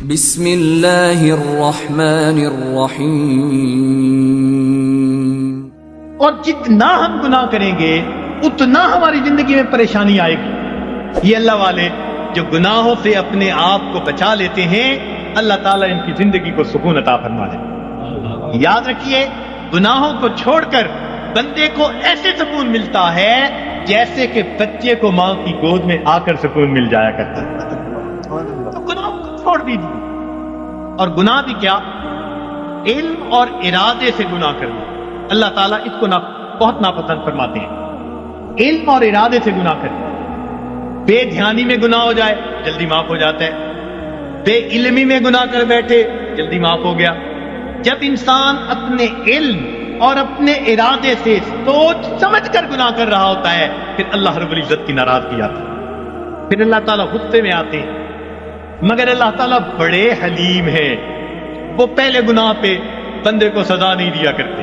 بسم اللہ الرحمن الرحیم۔ اور جتنا ہم گناہ کریں گے اتنا ہماری زندگی میں پریشانی آئے گی۔ یہ اللہ والے جو گناہوں سے اپنے آپ کو بچا لیتے ہیں، اللہ تعالیٰ ان کی زندگی کو سکون عطا فرما دے۔ یاد رکھیے، گناہوں کو چھوڑ کر بندے کو ایسے سکون ملتا ہے جیسے کہ بچے کو ماں کی گود میں آ کر سکون مل جایا کرتا ہے۔ تو گناہوں کو چھوڑ دیجیے۔ اور گناہ بھی کیا؟ علم اور ارادے سے گناہ کرنا، اللہ تعالیٰ اس کو بہت ناپسند فرماتے ہیں۔ علم اور ارادے سے گناہ کرنا، بے دھیانی میں گناہ ہو جائے جلدی معاف ہو جاتا ہے، بے علمی میں گناہ کر بیٹھے جلدی معاف ہو گیا۔ جب انسان اپنے علم اور اپنے ارادے سے سوچ سمجھ کر گناہ کر رہا ہوتا ہے، پھر اللہ رب العزت کی ناراضگی آتی ہے، پھر اللہ تعالیٰ غصے میں آتے ہیں۔ مگر اللہ تعالیٰ بڑے حلیم ہیں، وہ پہلے گناہ پہ بندے کو سزا نہیں دیا کرتے۔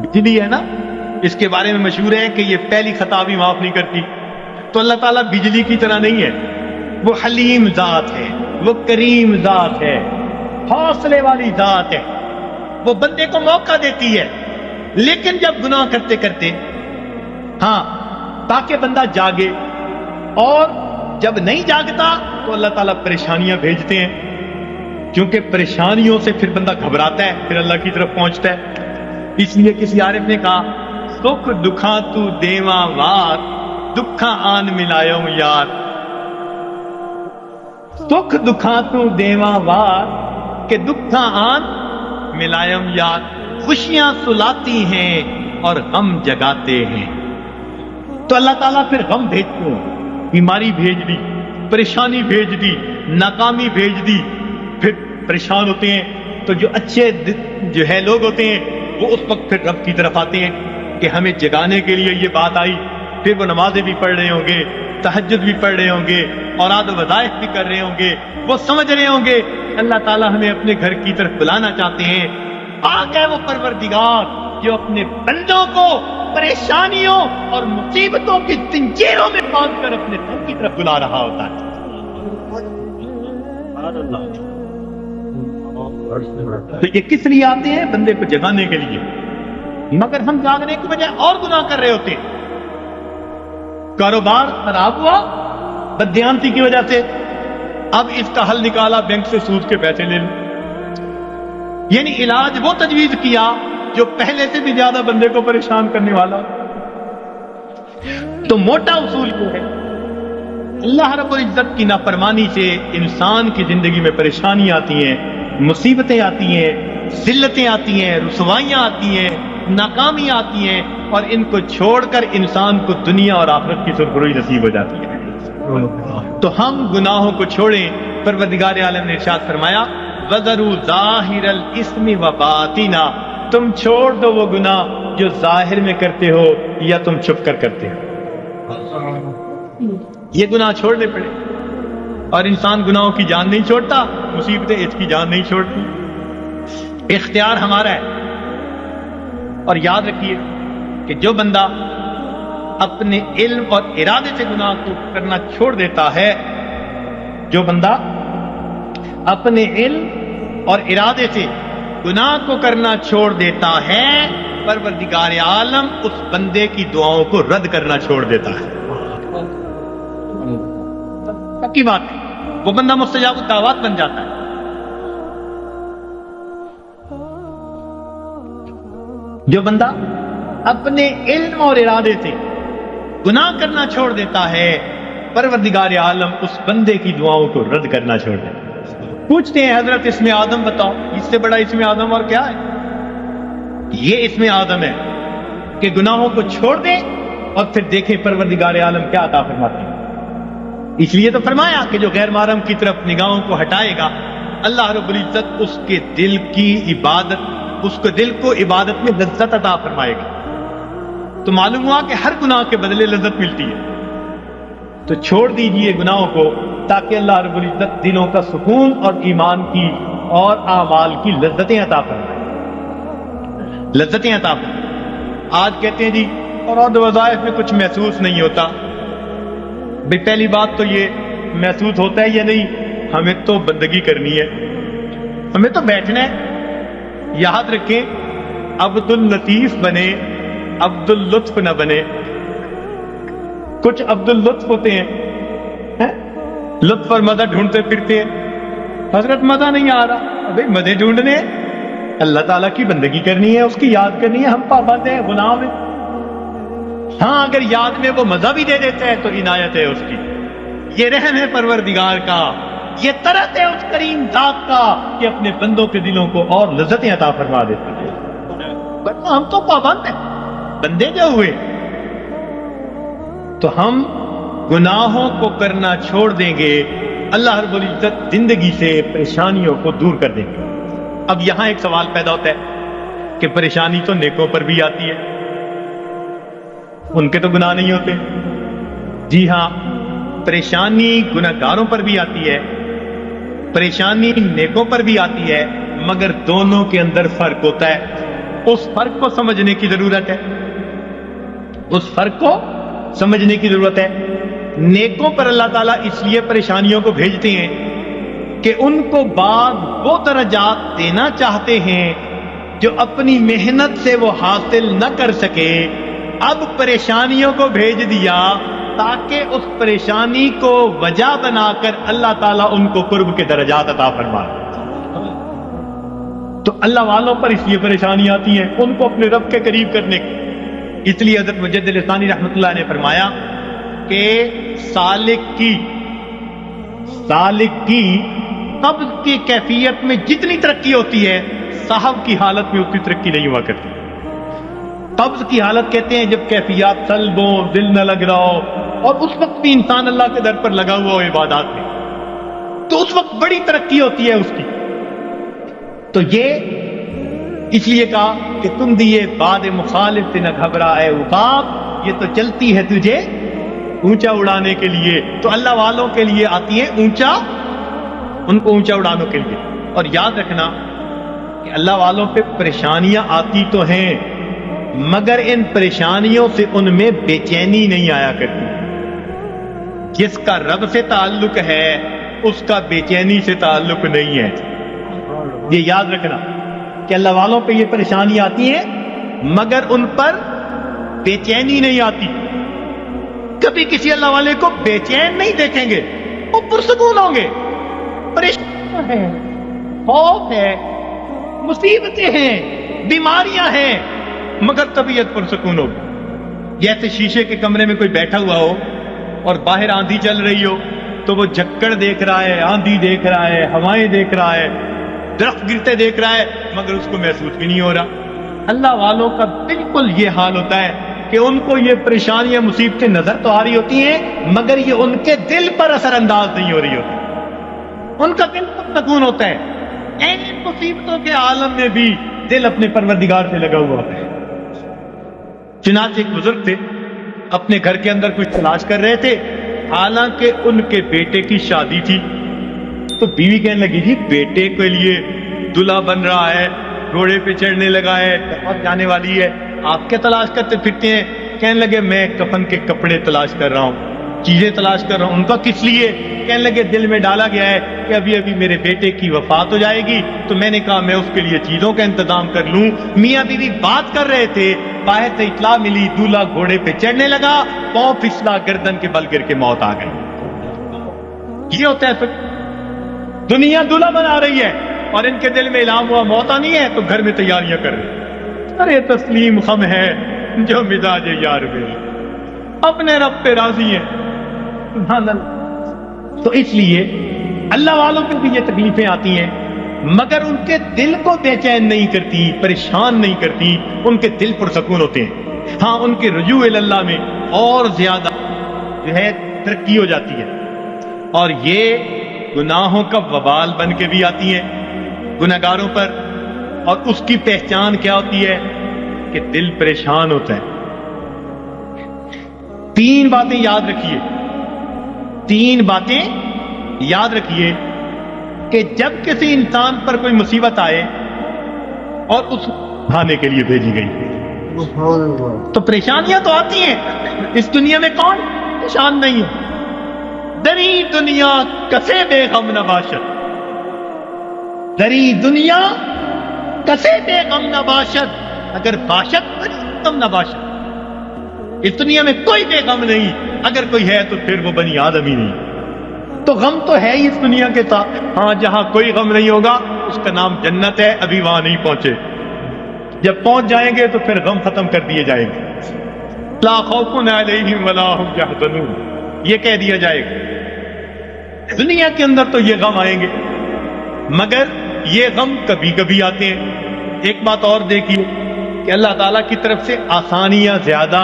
بجلی ہے نا، اس کے بارے میں مشہور ہے کہ یہ پہلی خطا بھی معاف نہیں کرتی۔ تو اللہ تعالیٰ بجلی کی طرح نہیں ہے، وہ حلیم ذات ہے، وہ کریم ذات ہے، حوصلے والی ذات ہے، وہ بندے کو موقع دیتی ہے۔ لیکن جب گناہ کرتے کرتے تاکہ بندہ جاگے، اور جب نہیں جاگتا تو اللہ تعالیٰ پریشانیاں بھیجتے ہیں، کیونکہ پریشانیوں سے پھر بندہ گھبراتا ہے، پھر اللہ کی طرف پہنچتا ہے۔ اس لیے کسی عارف نے کہا، سکھ دکھاں تو دیواں وار، دکھاں آن ملایوں یار۔ سکھ دکھاں تو دیواں وار کہ دکھاں آن ملایوں یار۔ خوشیاں سلاتی ہیں اور غم جگاتے ہیں۔ تو اللہ تعالیٰ پھر غم بھیجتے ہیں، بیماری بھیج دی، پریشانی بھیج دی، ناکامی بھیج دی، پھر پریشان ہوتے ہیں۔ تو جو اچھے جو ہے لوگ ہوتے ہیں، وہ اس وقت پھر رب کی طرف آتے ہیں کہ ہمیں جگانے کے لیے یہ بات آئی۔ پھر وہ نمازیں بھی پڑھ رہے ہوں گے، تہجد بھی پڑھ رہے ہوں گے، اوراد و وظائف بھی کر رہے ہوں گے، وہ سمجھ رہے ہوں گے اللہ تعالیٰ ہمیں اپنے گھر کی طرف بلانا چاہتے ہیں۔ پاک ہے وہ پروردگار جو اپنے بندوں کو پریشانیوں اور مصیبتوں کی زنجیروں میں باندھ کر اپنے گھر کی طرف بلا رہا ہوتا ہے۔ تو یہ کس لیے آتے ہیں؟ بندے کو جگانے کے لیے۔ مگر ہم جاگنے کی بجائے اور گناہ کر رہے ہوتے ہیں۔ کاروبار خراب ہوا بددیانتی کی وجہ سے، اب اس کا حل نکالا بینک سے سود کے پیسے لے لیں، یعنی علاج وہ تجویز کیا جو پہلے سے بھی زیادہ بندے کو پریشان کرنے والا۔ تو موٹا اصول یہ ہے، اللہ رب العزت کی نافرمانی سے انسان کی زندگی میں پریشانی آتی ہیں، مصیبتیں آتی ہیں، ذلتیں آتی ہیں، رسوائیاں آتی ہیں، ناکامی آتی ہیں، اور ان کو چھوڑ کر انسان کو دنیا اور آخرت کی سرخروئی نصیب ہو جاتی ہے۔ تو ہم گناہوں کو چھوڑیں۔ پروردگار عالم نے ارشاد فرمایا، وَذَرُوا ظَاهِرَ الْإِثْمِ وَبَاطِنَهُ، تم چھوڑ دو وہ گناہ جو ظاہر میں کرتے ہو یا تم چھپ کر کرتے ہو۔ یہ گناہ چھوڑنے پڑے، اور انسان گناہوں کی جان نہیں چھوڑتا، مصیبتیں اس کی جان نہیں چھوڑتی۔ اختیار ہمارا ہے۔ اور یاد رکھیے کہ جو بندہ اپنے علم اور ارادے سے گناہ کو کرنا چھوڑ دیتا ہے، جو بندہ اپنے علم اور ارادے سے گناہ کو کرنا چھوڑ دیتا ہے، پروردگار عالم اس بندے کی دعاؤں کو رد کرنا چھوڑ دیتا ہے۔ پکی بات ہے، وہ بندہ مستجاب الدعوات بن جاتا ہے۔ جو بندہ اپنے علم اور ارادے سے گناہ کرنا چھوڑ دیتا ہے، پروردگار عالم اس بندے کی دعاؤں کو رد کرنا چھوڑ دیتا ہے۔ پوچھتے ہیں حضرت اسم آدم بتاؤ، اس سے بڑا اسم آدم اور کیا ہے؟ یہ اسم آدم ہے کہ گناہوں کو چھوڑ دیں اور پھر دیکھیں پروردگار عالم کیا عطا فرماتے ہیں۔ اس لیے تو فرمایا کہ جو غیر محرم کی طرف نگاہوں کو ہٹائے گا، اللہ رب العزت اس کے دل کی عبادت، اس کو دل کو عبادت میں لذت عطا فرمائے گا۔ تو معلوم ہوا کہ ہر گناہ کے بدلے لذت ملتی ہے۔ تو چھوڑ دیجئے گناہوں کو، تاکہ اللہ رب العزت دلوں کا سکون اور ایمان کی اور اعمال کی لذتیں عطا فرمائے، لذتیں عطا فرمائے۔ آج کہتے ہیں جی اوراد وظائف میں کچھ محسوس نہیں ہوتا۔ بھئی پہلی بات تو یہ محسوس ہوتا ہے یا نہیں، ہمیں تو بندگی کرنی ہے، ہمیں تو بیٹھنا ہے. یاد رکھیں عبد اللطیف بنے، عبد اللطف نہ بنے. کچھ عبد اللطف ہوتے ہیں، لطف اور مزہ ڈھونڈتے پھرتے ہیں. حضرت مزہ نہیں آ رہا، ابھی مزے ڈھونڈنے ہیں. اللہ تعالیٰ کی بندگی کرنی ہے، اس کی یاد کرنی ہے. ہم پابند ہیں، غلام ہیں. ہاں اگر یاد میں وہ مزہ بھی دے دیتا ہے تو عنایت ہے اس کی. یہ رحم ہے پروردگار کا، یہ طرت ہے اس کریم ذات کا کہ اپنے بندوں کے دلوں کو اور لذتیں عطا فرما دیتا ہے. ورنہ ہم تو پابند ہیں، بندے جو ہوئے. تو ہم گناہوں کو کرنا چھوڑ دیں گے، اللہ رب العزت زندگی سے پریشانیوں کو دور کر دیں گے. اب یہاں ایک سوال پیدا ہوتا ہے کہ پریشانی تو نیکوں پر بھی آتی ہے، ان کے تو گناہ نہیں ہوتے. جی ہاں، پریشانی گناہگاروں پر بھی آتی ہے، پریشانی نیکوں پر بھی آتی ہے، مگر دونوں کے اندر فرق ہوتا ہے. اس فرق کو سمجھنے کی ضرورت ہے، اس فرق کو سمجھنے کی ضرورت ہے. نیکوں پر اللہ تعالیٰ اس لیے پریشانیوں کو بھیجتے ہیں کہ ان کو بعد وہ درجات دینا چاہتے ہیں جو اپنی محنت سے وہ حاصل نہ کر سکے. اب پریشانیوں کو بھیج دیا تاکہ اس پریشانی کو وجہ بنا کر اللہ تعالیٰ ان کو قرب کے درجات عطا فرمائے. تو اللہ والوں پر اس لیے پریشانی آتی ہیں ان کو اپنے رب کے قریب کرنے کی. اس لیے حضرت مجدد الثانی رحمۃ اللہ نے فرمایا کہ سالک کی قبض کی کیفیت میں جتنی ترقی ہوتی ہے صاحب کی حالت میں اتنی ترقی نہیں ہوا کرتی. قبض کی حالت کہتے ہیں جب کیفیات سلب ہو، دل نہ لگ رہا ہو، اور اس وقت بھی انسان اللہ کے در پر لگا ہوا ہو عبادات میں، تو اس وقت بڑی ترقی ہوتی ہے اس کی. تو یہ اس لیے کہا کہ تم دیے باد مخالف سے نہ گھبرا اے عقاب، یہ تو چلتی ہے تجھے اونچا اڑانے کے لیے. تو اللہ والوں کے لیے آتی ہے اونچا، ان کو اونچا اڑانے کے لیے. اور یاد رکھنا کہ اللہ والوں پہ پریشانیاں آتی تو ہیں، مگر ان پریشانیوں سے ان میں بے چینی نہیں آیا کرتی. جس کا رب سے تعلق ہے اس کا بے چینی سے تعلق نہیں ہے. یہ یاد رکھنا کہ اللہ والوں پہ یہ پریشانی آتی ہیں مگر ان پر بے چینی نہیں آتی. کبھی کسی اللہ والے کو بے چین نہیں دیکھیں گے، وہ پرسکون ہوں گے. پریشان ہے، خوف ہے، مصیبتیں ہیں، بیماریاں ہیں، مگر طبیعت پرسکون ہوگی. جیسے شیشے کے کمرے میں کوئی بیٹھا ہوا ہو اور باہر آندھی چل رہی ہو تو وہ جھکڑ دیکھ رہا ہے، آندھی دیکھ رہا ہے، ہوائیں دیکھ رہا ہے، درخت گرتے دیکھ رہا ہے، مگر اس کو محسوس بھی نہیں ہو رہا. اللہ والوں کا بالکل یہ حال ہوتا ہے کہ ان کو یہ پریشانیاں مصیبتیں نظر تو آ رہی ہوتی ہیں مگر یہ ان کے دل پر اثر انداز نہیں ہو رہی ہوتی. ان کا دل پر سکون ہوتا ہے. این مصیبتوں کے عالم میں بھی دل اپنے پروردگار سے لگا ہوا ہے. چنانچہ ایک بزرگ تھے، اپنے گھر کے اندر کچھ تلاش کر رہے تھے، حالانکہ ان کے بیٹے کی شادی تھی. تو بیوی کہنے لگی جی بیٹے کے لیے دلہا بن رہا ہے، گھوڑے پہ چڑھنے لگا ہے، دعوت جانے والی ہے، آپ کیا تلاش کرتے پھرتے ہیں؟ کہنے لگے میں کفن کے کپڑے تلاش کر رہا ہوں، چیزیں تلاش کر رہا ہوں. ان کا کس لیے؟ کہنے لگے دل میں ڈالا گیا ہے کہ ابھی ابھی میرے بیٹے کی وفات ہو جائے گی، تو میں نے کہا میں اس کے لیے چیزوں کا انتظام کر لوں. میاں بیوی بات کر رہے تھے، باہر سے اطلاع ملی دولہا گھوڑے پہ چڑھنے لگا، پاؤں پھسلا، گردن کے بل گر کے موت آ گئی. یہ ہوتا ہے پھر دنیا دولہا بنا رہی ہے اور ان کے دل میں اعلان ہوا موت آنی ہے تو گھر میں تیاریاں کر رہے ہیں. ارے تسلیم خم ہے جو مزاج یار میں اپنے رب پہ راضی ہے. تو اس لیے اللہ والوں پہ بھی یہ تکلیفیں آتی ہیں مگر ان کے دل کو بے چین نہیں کرتی، پریشان نہیں کرتی، ان کے دل پرسکون ہوتے ہیں. ہاں ان کے رجوع اللہ میں اور زیادہ جو ہے ترقی ہو جاتی ہے. اور یہ گناہوں کا وبال بن کے بھی آتی ہیں گناہگاروں پر. اور اس کی پہچان کیا ہوتی ہے کہ دل پریشان ہوتا ہے. 3 باتیں یاد رکھیے، 3 باتیں یاد رکھیے کہ جب کسی انسان پر کوئی مصیبت آئے اور اس بھانے کے لیے بھیجی گئی تو پریشانیاں تو آتی ہیں. اس دنیا میں کون پریشان نہیں ہے؟ دری دنیا کسے بے غم نباشت، دری دنیا کسے بے غم نباشت، اگر باشت غم نباشت، اس دنیا میں کوئی بے غم نہیں، اگر کوئی ہے تو پھر وہ بنی آدم ہی نہیں۔ تو غم تو ہے ہی اس دنیا کے ساتھ، ہاں جہاں کوئی غم نہیں ہوگا اس کا نام جنت ہے، ابھی وہاں نہیں پہنچے، جب پہنچ جائیں گے تو پھر غم ختم کر دیے جائیں گے۔ لا خوف علیہم ولا هم یحزنون، یہ کہہ دیا جائے گا۔ دنیا کے اندر تو یہ غم آئیں گے، مگر یہ غم کبھی کبھی آتے ہیں۔ ایک بات اور دیکھیے کہ اللہ تعالیٰ کی طرف سے آسانیاں زیادہ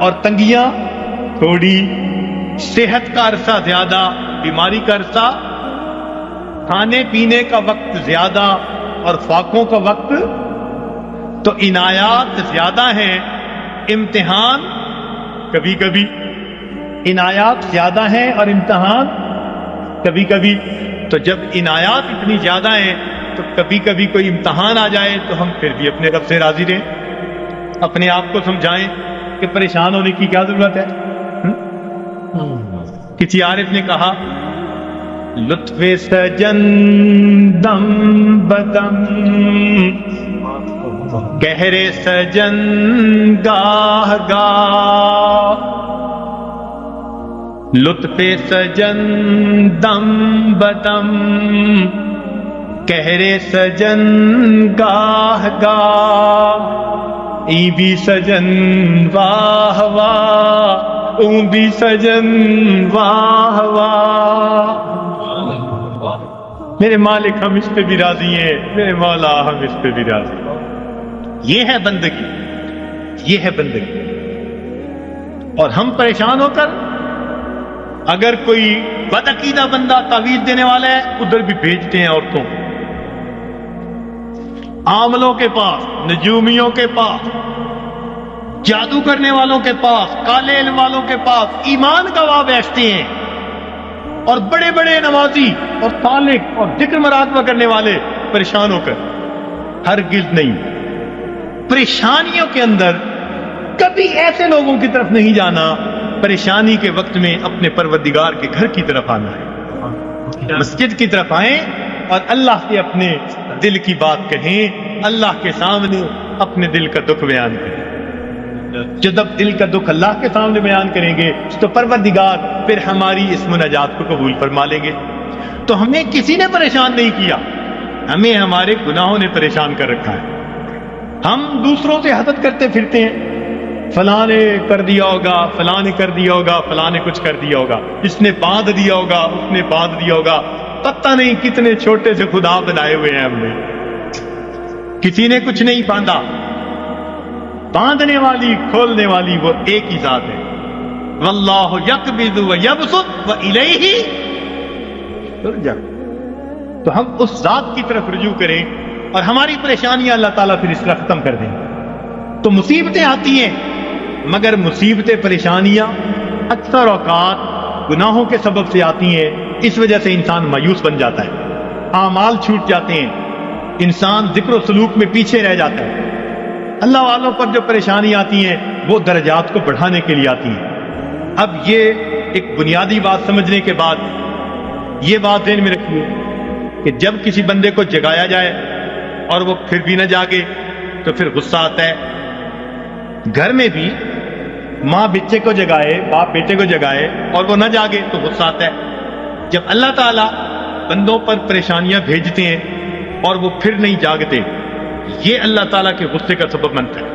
اور تنگیاں تھوڑی، صحت کا عرصہ زیادہ، بیماری کا عرصہ، کھانے پینے کا وقت زیادہ اور فاقوں کا وقت، تو عنایات زیادہ ہیں، امتحان کبھی کبھی، عنایات زیادہ ہیں اور امتحان کبھی کبھی۔ تو جب عنایات اتنی زیادہ ہیں تو کبھی کبھی کوئی امتحان آ جائے تو ہم پھر بھی اپنے رب سے راضی رہیں، اپنے آپ کو سمجھائیں کہ پریشان ہونے کی کیا ضرورت ہے۔ کسی عارف نے کہا لطف سجن دم بدم گہرے سجن گاہ گاہ، لطف سجن دم بدم گہرے سجن گاہ گاہ، ای بھی سجن واہ واہ، اون بھی سجن واہ واہ۔ میرے مالک ہم اس پہ بھی راضی ہیں، میرے مولا ہم اس پہ بھی راضی ہیں۔ یہ ہے بندگی، یہ ہے بندگی۔ اور ہم پریشان ہو کر اگر کوئی بدعقیدہ بندہ تعویذ دینے والا ہے ادھر بھی بھیجتے ہیں عورتوں، عاملوں کے پاس، نجومیوں کے پاس، جادو کرنے والوں کے پاس، کالے علم والوں کے پاس، ایمان گواہ بیٹھتے ہیں، اور بڑے بڑے نمازی اور صالح اور ذکر مراقبہ کرنے والے پریشان ہو کر، ہرگز نہیں۔ پریشانیوں کے اندر کبھی ایسے لوگوں کی طرف نہیں جانا، پریشانی کے وقت میں اپنے پروردگار کے گھر کی طرف آنا ہے، مسجد کی طرف آئیں اور اللہ سے اپنے دل کی بات کہیں، اللہ کے سامنے اپنے دل کا دکھ بیان کریں۔ جب دل کا دکھ اللہ کے سامنے بیان کریں گے تو پروردگار پھر ہماری اس مناجات کو قبول فرما لیں گے۔ تو ہمیں کسی نے پریشان نہیں کیا، ہمیں ہمارے گناہوں نے پریشان کر رکھا ہے۔ ہم دوسروں سے حسد کرتے پھرتے ہیں، فلاں نے کر دیا ہوگا، فلاں نے کر دیا ہوگا، فلاں نے کچھ کر دیا ہوگا، اس نے باندھ دیا ہوگا، اس نے باندھ دیا ہوگا، پتہ نہیں کتنے چھوٹے سے خدا بنائے ہوئے ہیں ہم نے، کسی نے کچھ نہیں باندھا۔ باندھنے والی کھولنے والی وہ ایک ہی ذات ہے، واللہ یقبض ویبسط والیہ ترجع۔ تو ہم اس ذات کی طرف رجوع کریں اور ہماری پریشانیاں اللہ تعالیٰ پھر اس طرح ختم کر دیں۔ تو مصیبتیں آتی ہیں، مگر مصیبتیں، پریشانیاں اکثر اوقات گناہوں کے سبب سے آتی ہیں، اس وجہ سے انسان مایوس بن جاتا ہے، اعمال چھوٹ جاتے ہیں، انسان ذکر و سلوک میں پیچھے رہ جاتا ہے۔ اللہ والوں پر جو پریشانی آتی ہیں وہ درجات کو بڑھانے کے لیے آتی ہیں۔ اب یہ ایک بنیادی بات سمجھنے کے بعد یہ بات ذہن میں رکھیے کہ جب کسی بندے کو جگایا جائے اور وہ پھر بھی نہ جاگے تو پھر غصہ آتا ہے۔ گھر میں بھی ماں بچے کو جگائے، باپ بیٹے کو جگائے اور وہ نہ جاگے تو غصہ آتا ہے۔ جب اللہ تعالیٰ بندوں پر پریشانیاں بھیجتے ہیں اور وہ پھر نہیں جاگتے، یہ اللہ تعالیٰ کے غصے کا سبب بنتا ہے،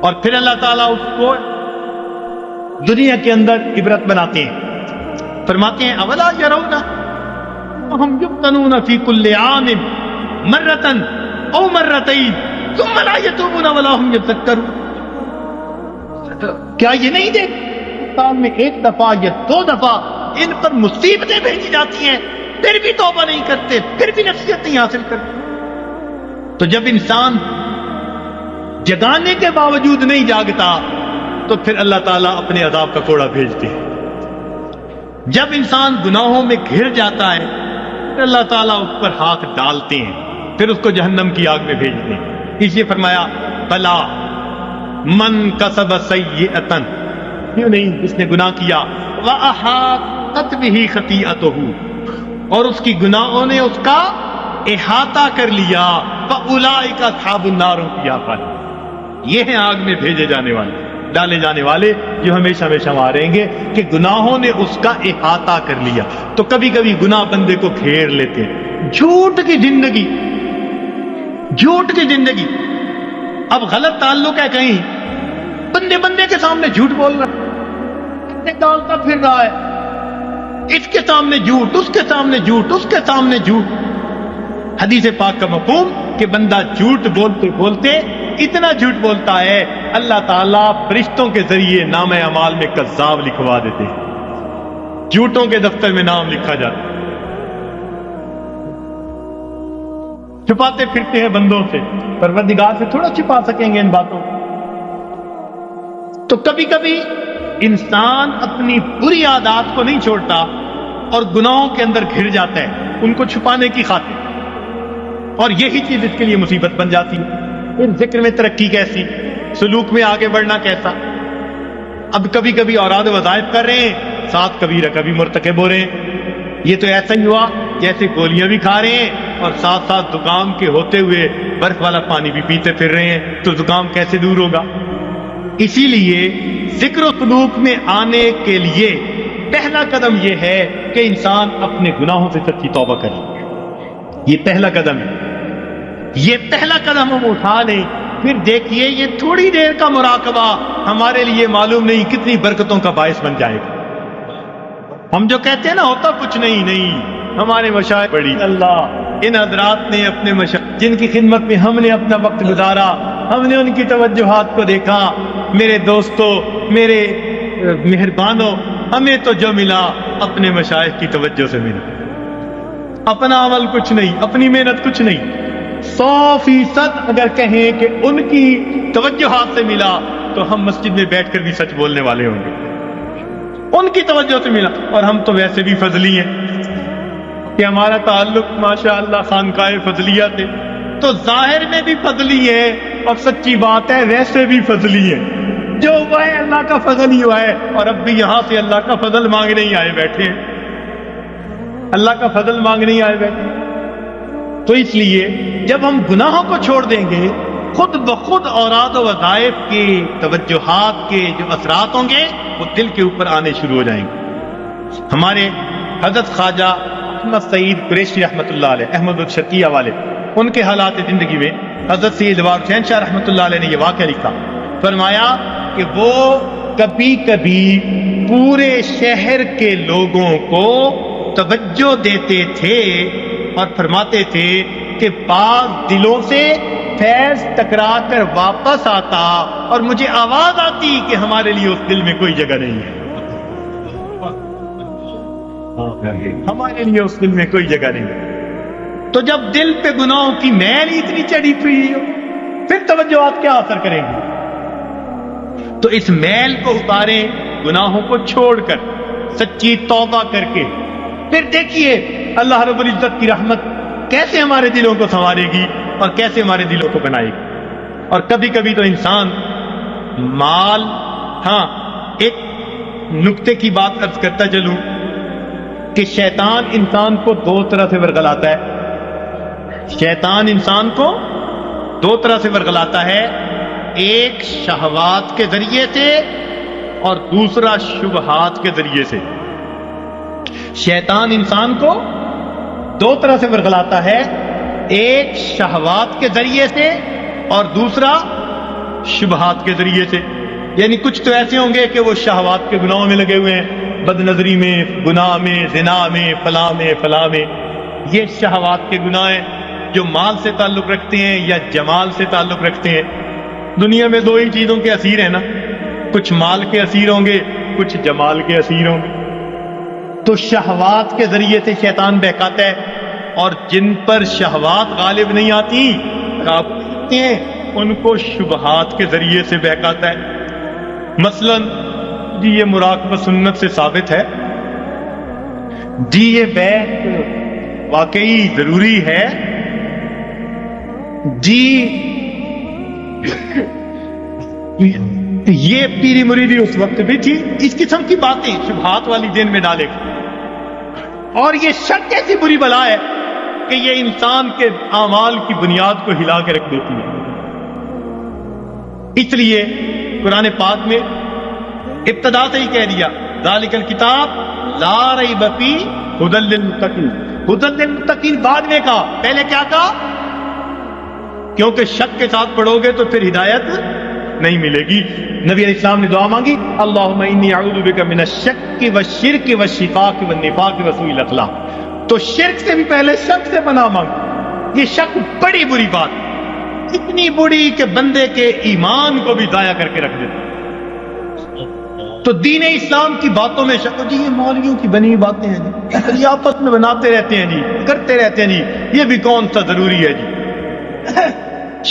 اور پھر اللہ تعالیٰ اس کو دنیا کے اندر عبرت بناتے ہیں۔ فرماتے ہیں اولا یرون ہم یفتنون فی کل عام مرتن او مرتین ثم لا یتوبون ولا هم یذکرون۔ کیا یہ نہیں دیکھ سال میں ایک دفعہ یا دو دفعہ ان پر مصیبتیں بھیجی جاتی ہیں، پھر بھی توبہ نہیں کرتے، پھر بھی نصیحت نہیں حاصل کرتے۔ تو جب انسان جگانے کے باوجود نہیں جاگتا تو پھر اللہ تعالیٰ اپنے عذاب کا کوڑا بھیجتے ہیں۔ جب انسان گناہوں میں گھر جاتا ہے پھر اللہ تعالیٰ اس پر ہاتھ ڈالتے ہیں، پھر اس کو جہنم کی آگ میں بھیجتے ہیں۔ اس لیے فرمایا بلا من کسب سیئۃ، کیوں نہیں، جس نے گناہ کیا، وَأَحَاطَ احاطت بہ خطیئتہ، اور اس کی گناہوں نے اس کا احاطہ کر لیا، فاولئک اصحاب النار هم فیہا خالدون، یہ ہیں آگ میں بھیجے جانے والے، ڈالے جانے والے، جو ہمیشہ ہمیشہ وہاں رہیں گے، کہ گناہوں نے اس کا احاطہ کر لیا۔ تو کبھی کبھی گناہ بندے کو گھیر لیتے ہیں، جھوٹ کی زندگی، جھوٹ کی زندگی، اب غلط تعلق ہے کہیں، بندے بندے کے سامنے جھوٹ بول رہا ہے، ڈالتا پھر رہا ہے، اس کے سامنے جھوٹ، اس کے سامنے جھوٹ، اس کے سامنے جھوٹ۔ حدیث پاک کا مفہوم کہ بندہ جھوٹ بولتے بولتے اتنا جھوٹ بولتا ہے، اللہ تعالیٰ فرشتوں کے ذریعے نام اعمال میں کذاب لکھوا دیتے ہیں، جھوٹوں کے دفتر میں نام لکھا جاتا ہے۔ چھپاتے پھرتے ہیں بندوں سے، پروردگار سے تھوڑا چھپا سکیں گے ان باتوں کو۔ تو کبھی کبھی انسان اپنی بری عادات کو نہیں چھوڑتا اور گناہوں کے اندر گھر جاتا ہے ان کو چھپانے کی خاطر، اور یہی چیز اس کے لیے مصیبت بن جاتی ہے۔ پھر ذکر میں ترقی کیسی، سلوک میں آگے بڑھنا کیسا؟ اب کبھی کبھی اوراد وظائف کر رہے ہیں، ساتھ کبیرہ کبھی مرتکب ہو رہے ہیں، یہ تو ایسا ہی ہوا جیسے گولیاں بھی کھا رہے ہیں اور ساتھ ساتھ زکام کے ہوتے ہوئے برف والا پانی بھی پیتے پھر رہے ہیں، تو زکام کیسے دور ہوگا؟ اسی لیے ذکر و سلوک میں آنے کے لیے پہلا قدم یہ ہے کہ انسان اپنے گناہوں سے سچی توبہ کرے، یہ پہلا قدم ہے، یہ پہلا قدم ہم اٹھا لیں، پھر دیکھیے یہ تھوڑی دیر کا مراقبہ ہمارے لیے معلوم نہیں کتنی برکتوں کا باعث بن جائے گا۔ ہم جو کہتے ہیں نا ہوتا کچھ نہیں، ہمارے مشائخ بڑی اللہ، ان حضرات نے اپنے مشائخ جن کی خدمت میں ہم نے اپنا وقت گزارا، ہم نے ان کی توجہات کو دیکھا، میرے دوستو، میرے مہربانوں، ہمیں تو جو ملا اپنے مشائخ کی توجہ سے ملا، اپنا عمل کچھ نہیں، اپنی محنت کچھ نہیں، 100% اگر کہیں کہ ان کی توجہات سے ملا تو ہم مسجد میں بیٹھ کر بھی سچ بولنے والے ہوں گے، ان کی توجہ سے ملا۔ اور ہم تو ویسے بھی فضلی ہیں کہ ہمارا تعلق ماشاءاللہ خانقاہ فضلیہ سے، تو ظاہر میں بھی فضلی ہے اور سچی بات ہے ویسے بھی فضلی ہے، جو ہوا ہے اللہ کا فضل ہی ہوا ہے، اور اب بھی یہاں سے اللہ کا فضل مانگنے ہی آئے بیٹھے ہیں، اللہ کا فضل مانگنے ہی آئے بیٹھے ہیں۔ تو اس لیے جب ہم گناہوں کو چھوڑ دیں گے، خود بخود اوراد و وظائف کے توجہات کے جو اثرات ہوں گے وہ دل کے اوپر آنے شروع ہو جائیں گے۔ ہمارے حضرت خواجہ احمد سعید قریشی رحمۃ اللہ علیہ، احمد الشتیہ والے، ان کے حالات زندگی میں حضرت سید وار حسین شاہ رحمۃ اللہ علیہ نے یہ واقعہ لکھا، فرمایا کہ وہ کبھی کبھی پورے شہر کے لوگوں کو توجہ دیتے تھے اور فرماتے تھے کہ بعض دلوں سے فیض ٹکرا کر واپس آتا اور مجھے آواز آتی کہ ہمارے لیے اس دل میں کوئی جگہ نہیں ہے، ہمارے لیے اس دل میں کوئی جگہ نہیں ہے۔ تو جب دل پہ گناہوں کی میل ہی اتنی چڑھی ہوئی ہو، پھر توجہات کیا اثر کریں گے؟ تو اس میل کو اتاریں گناہوں کو چھوڑ کر، سچی توبہ کر کے، پھر دیکھیے اللہ رب العزت کی رحمت کیسے ہمارے دلوں کو سنوارے گی اور کیسے ہمارے دلوں کو بنائے گی۔ اور کبھی کبھی تو انسان مال، ہاں ایک نکتے کی بات عرض کرتا چلوں کہ شیطان انسان کو دو طرح سے ورگلاتا ہے، شیطان انسان کو دو طرح سے ورگلاتا ہے، ایک شہوات کے ذریعے سے اور دوسرا شبہات کے ذریعے سے۔ شیطان انسان کو دو طرح سے ورگلاتا ہے، ایک شہوات کے ذریعے سے اور دوسرا شبہات کے ذریعے سے۔ یعنی کچھ تو ایسے ہوں گے کہ وہ شہوات کے گناہوں میں لگے ہوئے ہیں، بد نظری میں، گناہ میں، زنا میں، فلاں میں، یہ شہوات کے گناہ ہیں جو مال سے تعلق رکھتے ہیں یا جمال سے تعلق رکھتے ہیں۔ دنیا میں دو ہی چیزوں کے اسیر ہیں نا، کچھ مال کے اسیر ہوں گے، کچھ جمال کے اسیر ہوں گے۔ تو شہوات کے ذریعے سے شیطان بہکاتا ہے، اور جن پر شہوات غالب نہیں آتی، قابو کرتے ہیں، ان کو شبہات کے ذریعے سے بہکاتا ہے۔ مثلا جی یہ مراقبہ سنت سے ثابت ہے، جی یہ بیعت واقعی ضروری ہے، جی یہ پیری مریدی اس وقت بھی تھی، اس قسم کی باتیں شبہات والی دین میں ڈالے گا۔ اور یہ شک ایسی بری بلا ہے کہ یہ انسان کے اعمال کی بنیاد کو ہلا کے رکھ دیتی ہے. اس لیے قرآن پاک میں ابتدا سے ہی کہہ دیا ذالک الکتاب لا ریب فیہ ھدی للمتقین. ھدی للمتقین بعد میں کہا، پہلے کیا کہا؟ کیونکہ شک کے ساتھ پڑھو گے تو پھر ہدایت نہیں ملے گی. نبی علیہ السلام نے دعا مانگی اللہم انی اعوذ بک من الشک والشرک والشقاق والنفاق وسوء الاخلاق. تو شرک سے بھی پہلے شک سے پناہ مانگ. یہ شک بڑی بری بات، اتنی بری کہ بندے کے ایمان کو بھی ضائع کر کے رکھ دیتا. تو دین اسلام کی باتوں میں شک، جی یہ مولویوں کی بنی ہوئی باتیں ہیں جی، یہ آپس میں بناتے رہتے ہیں جی، کرتے رہتے ہیں جی، یہ بھی کون سا ضروری ہے جی.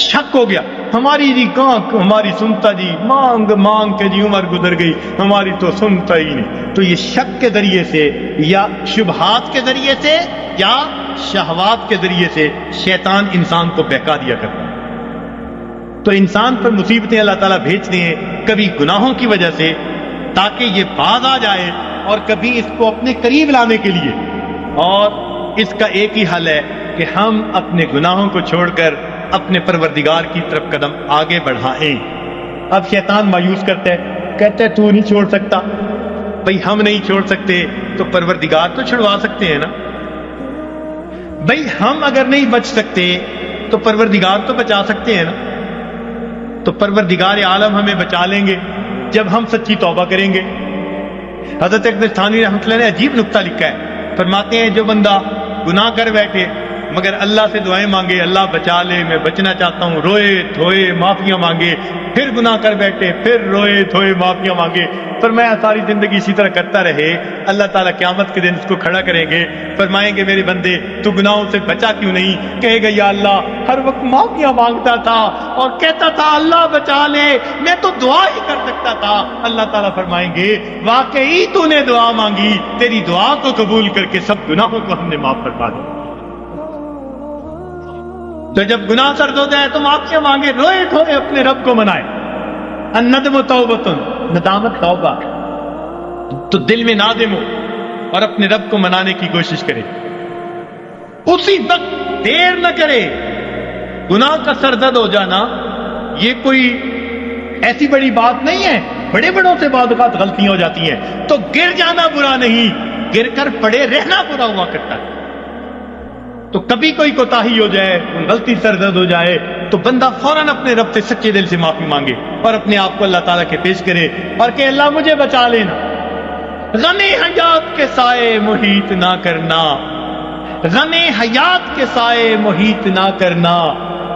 شک ہو گیا ہماری جی، کہاں ہماری سنتا جی، مانگ مانگ کے جی عمر گزر گئی، ہماری تو سنتا ہی نہیں. تو یہ شک کے ذریعے سے یا شبہات کے ذریعے سے یا شہوات کے ذریعے سے شیطان انسان کو بہکا دیا کرتا ہے. تو انسان پر مصیبتیں اللہ تعالیٰ بھیجتے ہیں، کبھی گناہوں کی وجہ سے تاکہ یہ باز آ جائے، اور کبھی اس کو اپنے قریب لانے کے لیے. اور اس کا ایک ہی حل ہے کہ ہم اپنے گناہوں کو چھوڑ کر اپنے پروردگار کی طرف قدم آگے بڑھائیں. اب شیطان مایوس کرتا ہے، کہتا ہے تو نہیں چھوڑ سکتا. بھئی ہم نہیں چھوڑ سکتے تو پروردگار تو چھڑوا سکتے ہیں نا. بھئی ہم اگر نہیں بچ سکتے تو پروردگار تو بچا سکتے ہیں نا. تو پروردگار عالم ہمیں بچا لیں گے جب ہم سچی توبہ کریں گے. حضرت اقدس تھانوی رحمۃ اللہ نے عجیب نکتہ لکھا ہے، فرماتے ہیں جو بندہ گناہ کر بیٹھے مگر اللہ سے دعائیں مانگے اللہ بچا لے، میں بچنا چاہتا ہوں، روئے دھوئے معافیاں مانگے، پھر گناہ کر بیٹھے، پھر روئے دھوئے معافیاں مانگے، فرمایا ساری زندگی اسی طرح کرتا رہے، اللہ تعالیٰ قیامت کے دن اس کو کھڑا کریں گے، فرمائیں گے میرے بندے تو گناہوں سے بچا کیوں نہیں؟ کہے گا یا اللہ ہر وقت معافیاں مانگتا تھا اور کہتا تھا اللہ بچا لے، میں تو دعا ہی کر سکتا تھا. اللہ تعالیٰ فرمائیں گے واقعی تو نے دعا مانگی، تیری دعا کو قبول کر کے سب گناہوں کو ہم نے معاف فرما دیا. تو جب گناہ سرد ہو جائے تو معافیاں مانگے، روئے دھوئے اپنے رب کو منائے. الندم توبۃ، ندامت توبہ. تو دل میں نادم ہو اور اپنے رب کو منانے کی کوشش کرے، اسی وقت دیر نہ کرے. گناہ کا سرزد ہو جانا یہ کوئی ایسی بڑی بات نہیں ہے، بڑے بڑوں سے بعض اوقات غلطیاں ہو جاتی ہیں. تو گر جانا برا نہیں، گر کر پڑے رہنا برا ہوا کرتا ہے. تو کبھی کوئی کوتاہی ہو جائے، غلطی سرزد ہو جائے تو بندہ فوراً اپنے رب سے سچے دل سے معافی مانگے اور اپنے آپ کو اللہ تعالیٰ کے پیش کرے اور کہ اللہ مجھے بچا لینا. غم حیات کے سائے محیط نہ کرنا، غم حیات کے سائے محیط نہ کرنا،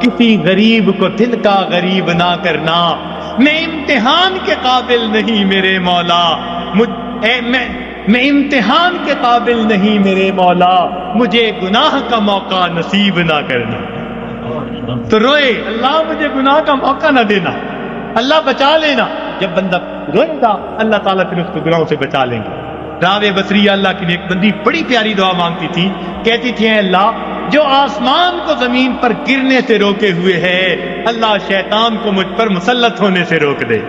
کسی غریب کو دل کا غریب نہ کرنا. میں امتحان کے قابل نہیں میرے مولا، میں امتحان کے قابل نہیں میرے مولا، مجھے گناہ کا موقع نصیب نہ کرنا. تو روئے اللہ مجھے گناہ کا موقع نہ دینا، اللہ بچا لینا. جب بندہ روئے گا اللہ تعالیٰ پھر اس کو گناہوں سے بچا لیں گے. راوے بصری اللہ کی ایک بندی بڑی پیاری دعا مانگتی تھی، کہتی تھی اے اللہ جو آسمان کو زمین پر گرنے سے روکے ہوئے ہے اللہ شیطان کو مجھ پر مسلط ہونے سے روک دے.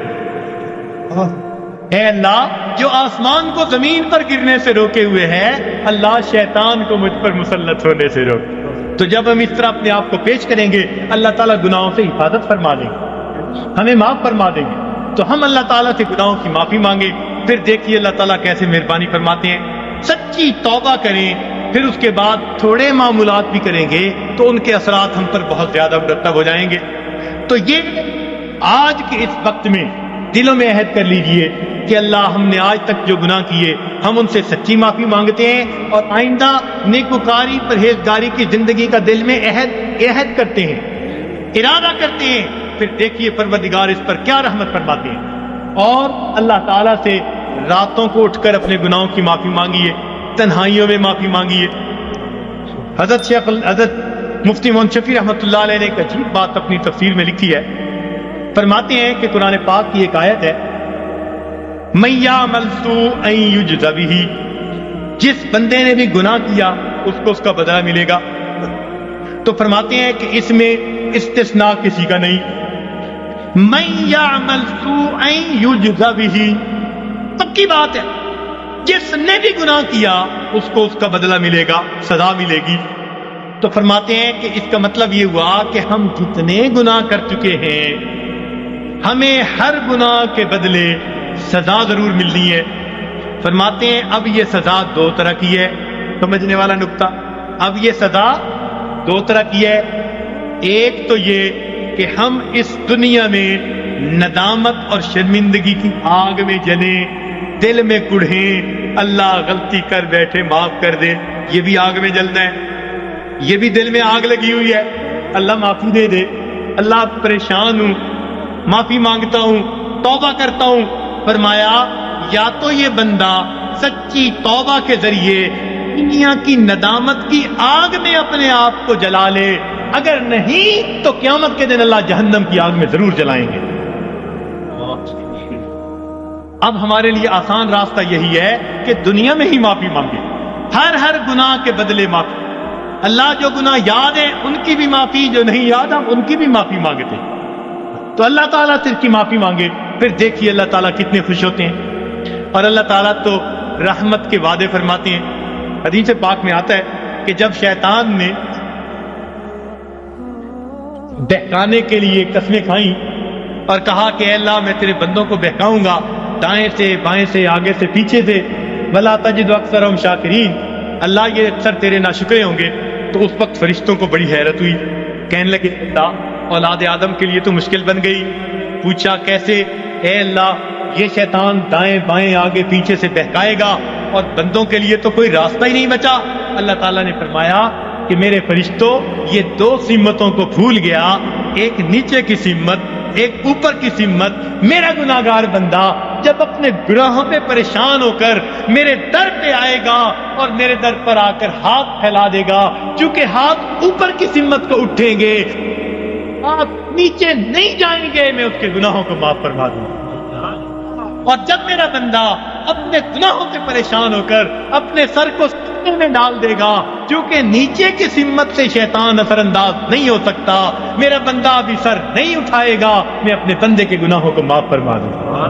اے اللہ جو آسمان کو زمین پر گرنے سے روکے ہوئے ہے اللہ شیطان کو مجھ پر مسلط ہونے سے روک. تو جب ہم اس طرح اپنے آپ کو پیش کریں گے اللہ تعالیٰ گناہوں سے حفاظت فرما دیں گے، ہمیں معاف فرما دیں گے. تو ہم اللہ تعالیٰ سے گناہوں کی معافی مانگیں، پھر دیکھیے اللہ تعالیٰ کیسے مہربانی فرماتے ہیں. سچی توبہ کریں، پھر اس کے بعد تھوڑے معمولات بھی کریں گے تو ان کے اثرات ہم پر بہت زیادہ مرتب ہو جائیں گے. تو یہ آج کے اس وقت میں دلوں میں عہد کر لیجئے کہ اللہ ہم نے آج تک جو گناہ کیے ہم ان سے سچی معافی مانگتے ہیں اور آئندہ نیکوکاری پرہیزگاری کی زندگی کا دل میں عہد کرتے ہیں، ارادہ کرتے ہیں. پھر دیکھیے پروردگار اس پر کیا رحمت فرماتے ہیں. اور اللہ تعالیٰ سے راتوں کو اٹھ کر اپنے گناہوں کی معافی مانگیے، تنہائیوں میں معافی مانگیے. حضرت مفتی محمد شفیع رحمۃ اللہ علیہ نے ایک عجیب بات اپنی تفسیر میں لکھی ہے. فرماتے ہیں کہ قرآن پاک کی ایک آیت ہے مَن یعمل سوءًا یجز بہ، جس بندے نے بھی گناہ کیا اس کو اس کا بدلہ ملے گا. تو فرماتے ہیں کہ اس میں استثناء کسی کا نہیں. مَن یعمل سوءًا یجز بہ، پکی بات ہے، جس نے بھی گناہ کیا اس کو اس کا بدلہ ملے گا، سزا ملے گی۔ تو فرماتے ہیں کہ اس کا مطلب یہ ہوا کہ ہم جتنے گناہ کر چکے ہیں ہمیں ہر گناہ کے بدلے سزا ضرور ملنی ہے۔ فرماتے ہیں اب یہ سزا دو طرح کی ہے، سمجھنے والا نقطہ، اب یہ سزا دو طرح کی ہے۔ ایک تو یہ کہ ہم اس دنیا میں ندامت اور شرمندگی کی آگ میں جلیں، دل میں کڑھیں، اللہ غلطی کر بیٹھے معاف کر دے، یہ بھی آگ میں جلنا ہے، یہ بھی دل میں آگ لگی ہوئی ہے، اللہ معافی دے دے، اللہ پریشان ہوں، معافی مانگتا ہوں، توبہ کرتا ہوں۔ فرمایا یا تو یہ بندہ سچی توبہ کے ذریعے دنیا کی ندامت کی آگ میں اپنے آپ کو جلا لے، اگر نہیں تو قیامت کے دن اللہ جہنم کی آگ میں ضرور جلائیں گے۔ اب ہمارے لیے آسان راستہ یہی ہے کہ دنیا میں ہی معافی مانگے، ہر گناہ کے بدلے معافی۔ اللہ جو گناہ یاد ہیں ان کی بھی معافی، جو نہیں یاد ہم ان کی بھی معافی مانگتے ہیں۔ تو اللہ تعالیٰ سے اس کی معافی مانگے، پھر دیکھیے اللہ تعالیٰ کتنے خوش ہوتے ہیں۔ اور اللہ تعالیٰ تو رحمت کے وعدے فرماتے ہیں۔ حدیث پاک میں آتا ہے کہ جب شیطان نے بہکانے کے لیے قسمیں کھائیں اور کہا کہ اے اللہ میں تیرے بندوں کو بہکاؤں گا، دائیں سے بائیں سے آگے سے پیچھے سے، وَلَا تَجِدُ أَكْثَرَهُمْ شَاكِرِينَ، اللہ یہ اکثر تیرے ناشکرے ہوں گے۔ تو اس وقت فرشتوں کو بڑی حیرت ہوئی، کہنے لگے اللہ اولاد آدم کے لیے تو مشکل بن گئی۔ پوچھا کیسے؟ اے اللہ یہ شیطان دائیں بائیں آگے پیچھے سے بہکائے گا اور بندوں کے لیے تو کوئی راستہ ہی نہیں بچا۔ اللہ تعالیٰ نے فرمایا کہ میرے فرشتوں یہ دو سمتوں کو بھول گیا، ایک نیچے کی سمت، ایک اوپر کی سمت۔ میرا گناہگار بندہ جب اپنے گناہوں پہ پریشان ہو کر میرے در پہ آئے گا اور میرے در پر آ کر ہاتھ پھیلا دے گا، چونکہ ہاتھ اوپر کی سمت کو اٹھیں گے، آپ نیچے نہیں جائیں گے، میں اس کے گناہوں کو معاف فرما دوں گا۔ اور جب میرا بندہ اپنے گناہوں سے پریشان ہو کر اپنے سر کو سینے میں ڈال دے گا، کیونکہ نیچے کی سمت سے شیطان اثر انداز نہیں ہو سکتا، میرا بندہ ابھی سر نہیں اٹھائے گا، میں اپنے بندے کے گناہوں کو معاف فرما دوں گا۔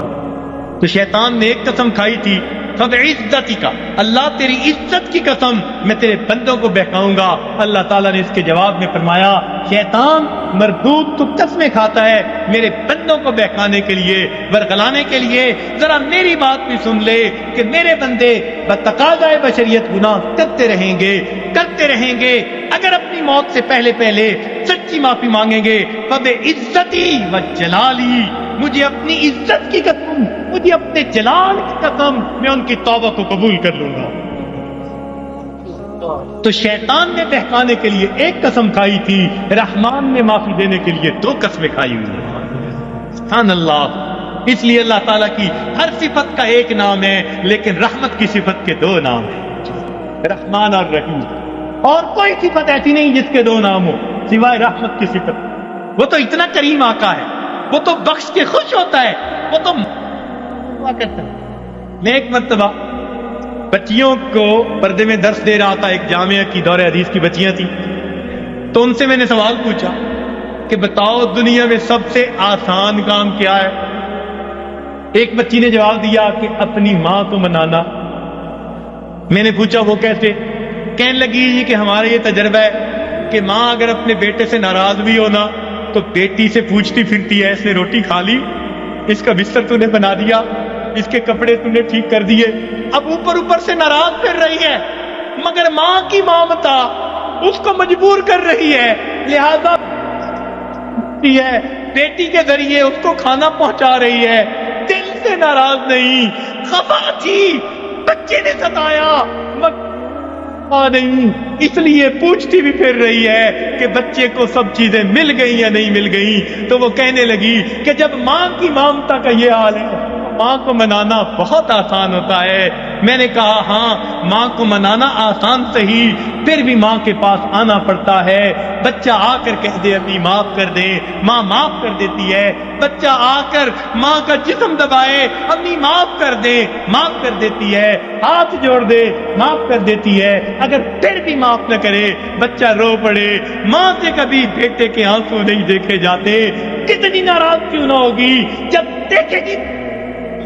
تو شیطان نے ایک قسم کھائی تھی، فَبِعِزَّتِكَ، اللہ تیری عزت کی قسم میں تیرے بندوں کو بہکاؤں گا۔ اللہ تعالیٰ نے اس کے جواب میں فرمایا شیطان مردود تو قسمیں کھاتا ہے میرے بندوں کو بہکانے کے لیے، ورگلانے کے لیے، ذرا میری بات بھی سن لے کہ میرے بندے بتقاضائے بشریت گناہ کرتے رہیں گے، اگر اپنی موت سے پہلے سچی معافی مانگیں گے، فَبِعِزَّتِي وَجَلَالِي، مجھے اپنی عزت کی قسم، مجھے اپنے جلال کی قسم، میں ان کی توبہ کو قبول کر لوں گا۔ تو شیطان نے بہکانے کے لیے ایک قسم کھائی تھی، رحمان نے معافی دینے کے لیے دو قسمیں کھائی ہوئی ہیں۔ سبحان اللہ۔ اس لیے اللہ تعالیٰ کی ہر صفت کا ایک نام ہے، لیکن رحمت کی صفت کے دو نام ہیں، رحمان اور رحیم۔ اور کوئی صفت ایسی نہیں جس کے دو نام ہو سوائے رحمت کی صفت۔ وہ تو اتنا کریم آقا ہے، وہ تو بخش کے خوش ہوتا ہے، وہ تو کرتا ہے۔ میں ایک مرتبہ بچیوں کو پردے میں درس دے رہا تھا، ایک جامعہ کی دور حدیث کی بچیاں تھیں، تو ان سے میں نے سوال پوچھا کہ بتاؤ دنیا میں سب سے آسان کام کیا ہے؟ ایک بچی نے جواب دیا کہ اپنی ماں کو منانا۔ میں نے پوچھا وہ کیسے؟ کہنے لگی جی کہ ہمارا یہ تجربہ ہے کہ ماں اگر اپنے بیٹے سے ناراض بھی ہونا تو بیٹی سے پوچھتی پھرتی ہے، اس نے روٹی کھا لی، اس کا بستر تو نے بنا دیا، اس کے کپڑے تم نے ٹھیک کر دیے، اب اوپر سے ناراض پھر رہی ہے، مگر ماں کی ممتا اس کو مجبور کر رہی ہے، لہذا بیٹی کے ذریعے اس کو کھانا پہنچا رہی ہے، دل سے ناراض نہیں، خفا تھی، بچے نے ستایا نہیں، اس لیے پوچھتی بھی پھر رہی ہے کہ بچے کو سب چیزیں مل گئی یا نہیں مل گئی۔ تو وہ کہنے لگی کہ جب ماں کی ممتا کا یہ حال ہے، ماں کو منانا بہت آسان ہوتا ہے۔ میں نے کہا ہاں ماں کو منانا آسان صحیح، پھر بھی ماں کے پاس آنا پڑتا ہے۔ بچہ آ کر کہہ دے امی معاف کر دے، ماں معاف کر دیتی ہے۔ بچہ آ کر ماں کا جسم دبائے، امی معاف کر دے، معاف کر دیتی ہے۔ ہاتھ جوڑ دے، معاف کر دیتی ہے۔ اگر پھر بھی معاف نہ کرے، بچہ رو پڑے، ماں سے کبھی بیٹے کے آنسو نہیں دیکھے جاتے، کتنی ناراض کیوں نہ ہوگی جب دیکھے گی